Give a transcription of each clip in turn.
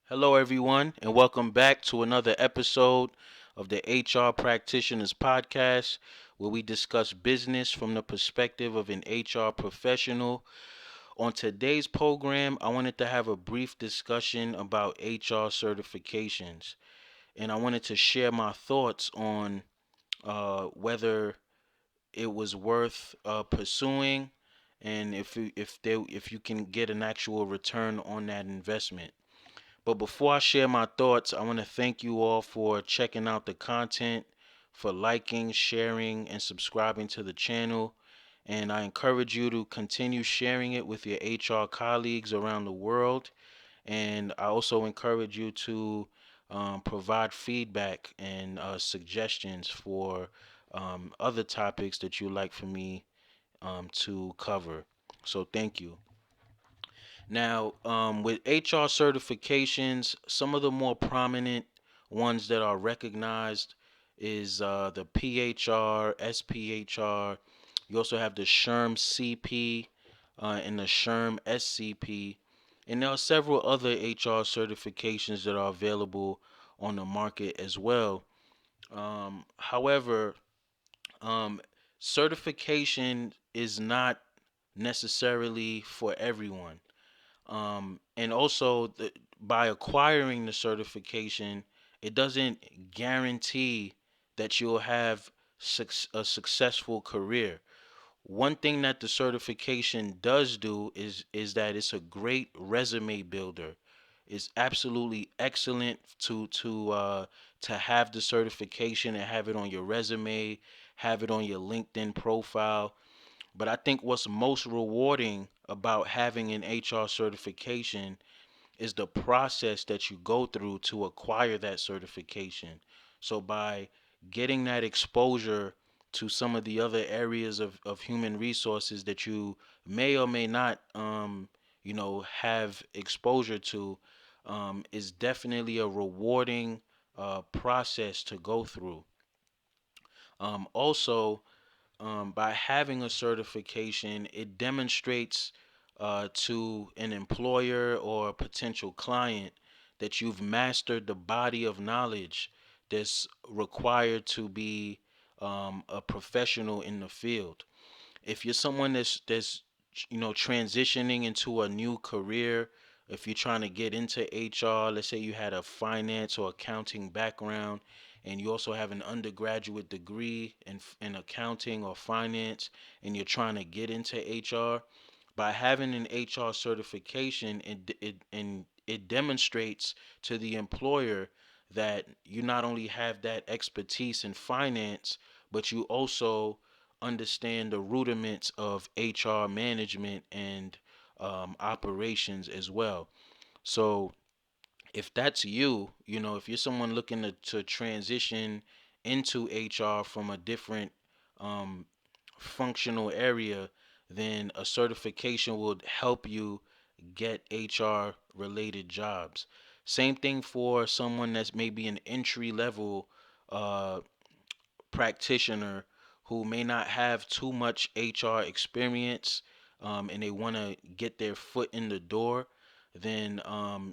Hello, everyone, and welcome back to another episode of the HR Practitioners Podcast, where we discuss business from the perspective of an HR professional. On today's program, I wanted to have a brief discussion about HR certifications, and I wanted to share my thoughts on whether it was worth pursuing, and if you can get an actual return on that investment. But before I share my thoughts, I want to thank you all for checking out the content, for liking, sharing, and subscribing to the channel. And I encourage you to continue sharing it with your HR colleagues around the world. And I also encourage you to provide feedback and suggestions for other topics that you'd like for me to cover. So thank you. Now, with HR certifications, some of the more prominent ones that are recognized is the PHR, SPHR. You also have the SHRM-CP and the SHRM-SCP. And there are several other HR certifications that are available on the market as well. However, um, certification is not necessarily for everyone. And also, by acquiring the certification, it doesn't guarantee that you'll have a successful career. One thing that the certification does do is that it's a great resume builder. It's absolutely excellent to have the certification and have it on your resume, have it on your LinkedIn profile. But I think what's most rewarding about having an HR certification is the process that you go through to acquire that certification. So by getting that exposure to some of the other areas of human resources that you may or may not have exposure to is definitely a rewarding process to go through. Also, by having a certification, it demonstrates to an employer or a potential client that you've mastered the body of knowledge that's required to be a professional in the field. If you're someone that's transitioning into a new career, if you're trying to get into HR, let's say you had a finance or accounting background and you also have an undergraduate degree in accounting or finance and you're trying to get into HR, by having an HR certification, it demonstrates to the employer that you not only have that expertise in finance, but you also understand the rudiments of HR management and operations as well. So if that's you, if you're someone looking to transition into HR from a different um, functional area, then a certification would help you get HR related jobs. Same thing for someone that's maybe an entry level uh, practitioner who may not have too much HR experience and they want to get their foot in the door, then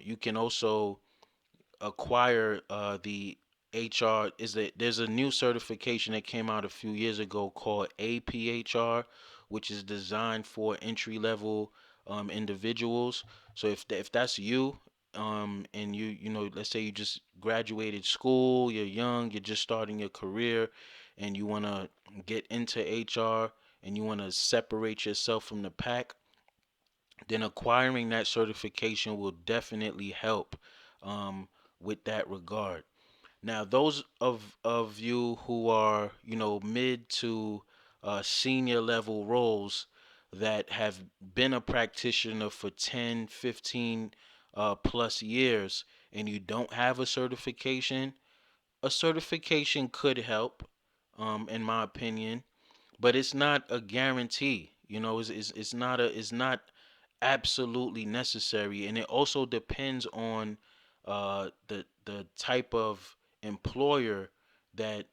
you can also acquire the HR. There's a new certification that came out a few years ago called APHR, which is designed for entry level individuals. So if that's you, and let's say you just graduated school, you're young, you're just starting your career, and you want to get into HR and you want to separate yourself from the pack, then acquiring that certification will definitely help with that regard. Now, those of you who are, mid to senior level roles that have been a practitioner for 10, 15 plus years and you don't have a certification could help, in my opinion, but it's not a guarantee. It's not absolutely necessary, and it also depends on the type of employer that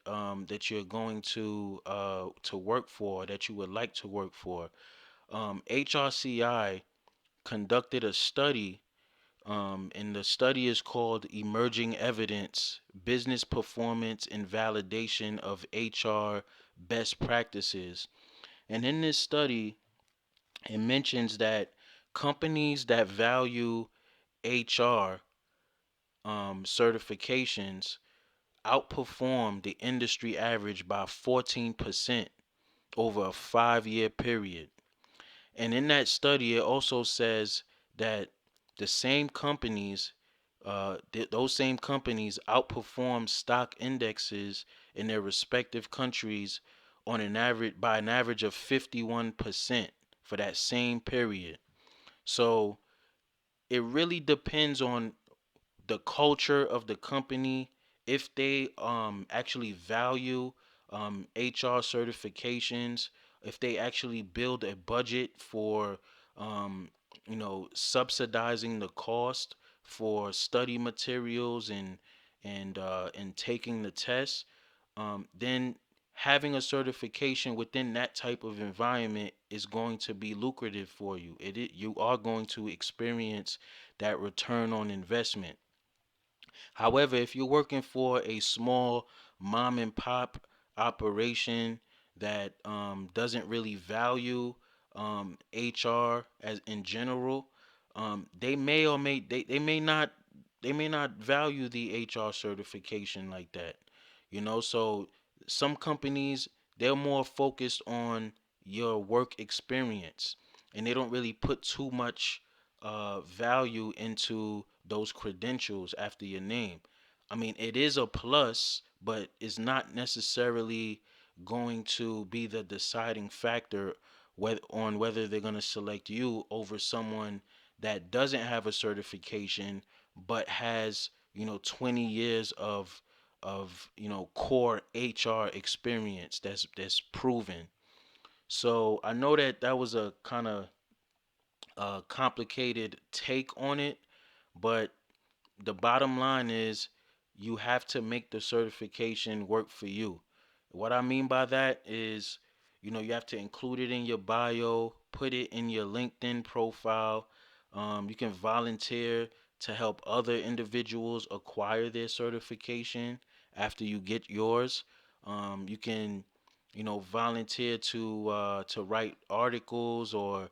you're going to work for, that you would like to work for. HRCI conducted a study And the study is called Emerging Evidence, Business Performance and Validation of HR Best Practices. And in this study, it mentions that companies that value HR certifications outperform the industry average by 14% over a 5 year period. And in that study, it also says that the same companies, those same companies outperform stock indexes in their respective countries on an average by an average of 51% for that same period. So it really depends on the culture of the company, if they actually value HR certifications, if they actually build a budget for um, subsidizing the cost for study materials and taking the test, then having a certification within that type of environment is going to be lucrative for you. You are going to experience that return on investment. However, if you're working for a small mom and pop operation that doesn't really value HR as in general, they may or may they may not value the HR certification like that. So some companies, they're more focused on your work experience, and they don't really put too much value into those credentials after your name. I mean, it is a plus, but it's not necessarily going to be the deciding factor whether they're going to select you over someone that doesn't have a certification but has 20 years of core HR experience that's proven. So I know that that was a kind of complicated take on it, but the bottom line is you have to make the certification work for you. What I mean by that is, you have to include it in your bio, put it in your LinkedIn profile. You can volunteer to help other individuals acquire their certification after you get yours. You can, volunteer to write articles or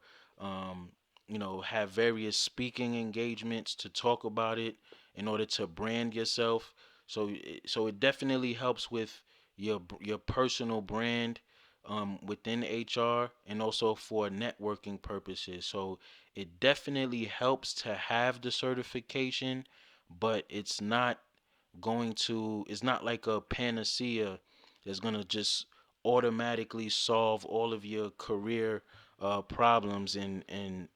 have various speaking engagements to talk about it in order to brand yourself. So it definitely helps with your personal brand within HR and also for networking purposes. So it definitely helps to have the certification, but it's not like a panacea that's going to just automatically solve all of your career problems and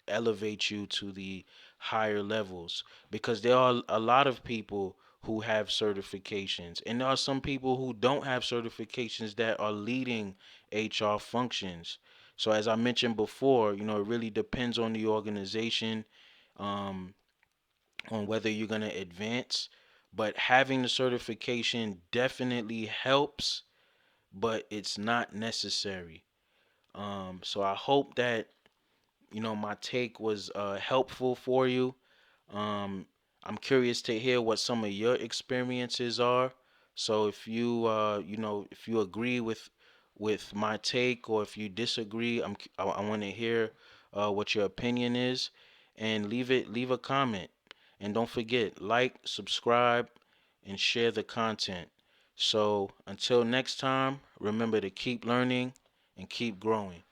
elevate you to the higher levels, because there are a lot of people who have certifications, and there are some people who don't have certifications that are leading HR functions. So as I mentioned before, it really depends on the organization, um, on whether you're going to advance. But having the certification definitely helps, but it's not necessary. So I hope that my take was helpful for you. Um, I'm curious to hear what some of your experiences are. So if if you agree with my take, or if you disagree, I want to hear what your opinion is, and leave a comment. And don't forget, like, subscribe, and share the content. So until next time, remember to keep learning and keep growing.